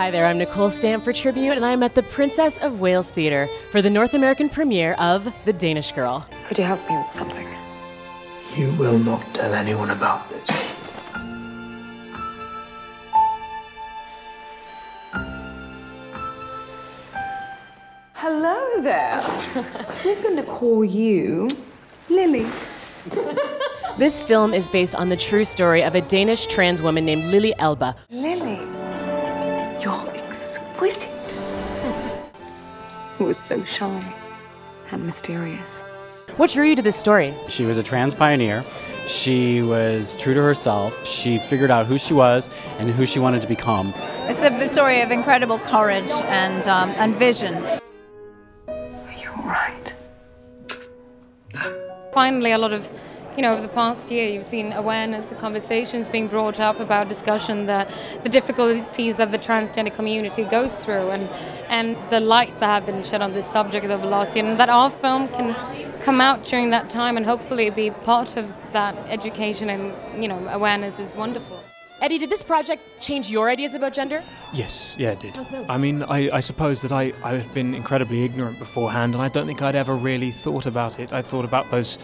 Hi there, I'm Nicole Stamp for Tribute, and I'm at the Princess of Wales Theatre for the North American premiere of The Danish Girl. Could you help me with something? You will not tell anyone about this. Hello there. We're going to call you Lily. This film is based on the true story of a Danish trans woman named Lily Elba. Lily, you're exquisite. Who was so shy and mysterious. What drew you to this story? She was a trans pioneer. She was true to herself. She figured out who she was and who she wanted to become. It's the story of incredible courage and vision. Are you all right? Finally, a lot of, over the past year, you've seen awareness, conversations being brought up about discussion, the difficulties that the transgender community goes through, and the light that have been shed on this subject over the last year, and that our film can come out during that time and hopefully be part of that education and, awareness is wonderful. Eddie, did this project change your ideas about gender? Yes, yeah, it did. How so? I mean, I suppose that I had been incredibly ignorant beforehand, and I don't think I'd ever really thought about it. I thought about those.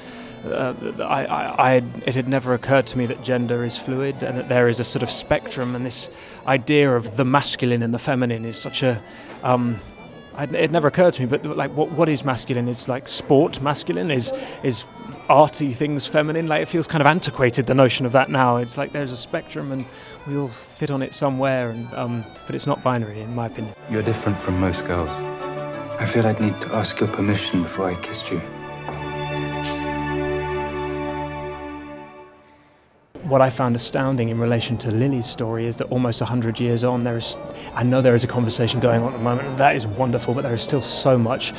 It had never occurred to me that gender is fluid and that there is a sort of spectrum, and this idea of the masculine and the feminine is such a. It never occurred to me, but like, what is masculine? Is like sport masculine? Is arty things feminine? Like, it feels kind of antiquated, the notion of that now. It's like there's a spectrum and we all fit on it somewhere, and but it's not binary, in my opinion. You're different from most girls. I feel I'd need to ask your permission before I kissed you. What I found astounding in relation to Lily's story is that almost 100 years on, I know there is a conversation going on at the moment, and that is wonderful, but there is still so much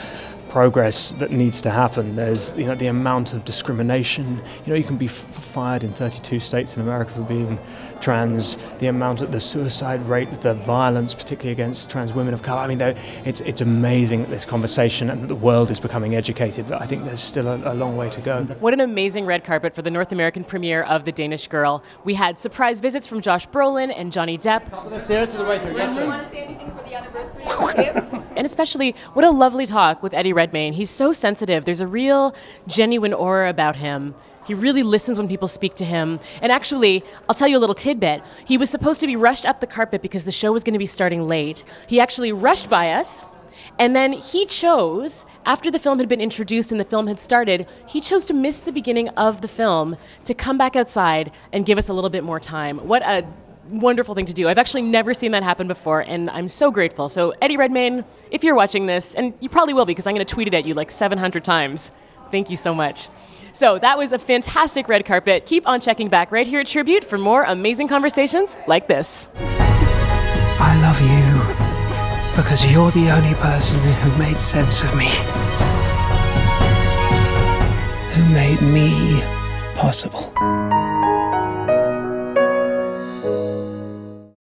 progress that needs to happen. There's, the amount of discrimination. You can be fired in 32 states in America for being trans. The amount of the suicide rate, the violence, particularly against trans women of colour. I mean, it's amazing that this conversation and that the world is becoming educated, but I think there's still a long way to go. What an amazing red carpet for the North American premiere of The Danish Girl. We had surprise visits from Josh Brolin and Johnny Depp. There to the right. Do you want to say anything for the anniversary of TIFF? And especially, what a lovely talk with Eddie Redmayne. He's so sensitive. There's a real, genuine aura about him. He really listens when people speak to him. And actually, I'll tell you a little tidbit. He was supposed to be rushed up the carpet because the show was going to be starting late. He actually rushed by us, and then he chose, after the film had been introduced and the film had started, he chose to miss the beginning of the film to come back outside and give us a little bit more time. What a wonderful thing to do. I've actually never seen that happen before, and I'm so grateful. So Eddie Redmayne, if you're watching this, and you probably will because I'm going to tweet it at you like 700 times, thank you so much. So that was a fantastic red carpet. Keep on checking back right here at Tribute for more amazing conversations like this. I love you because you're the only person who made sense of me. Who made me possible.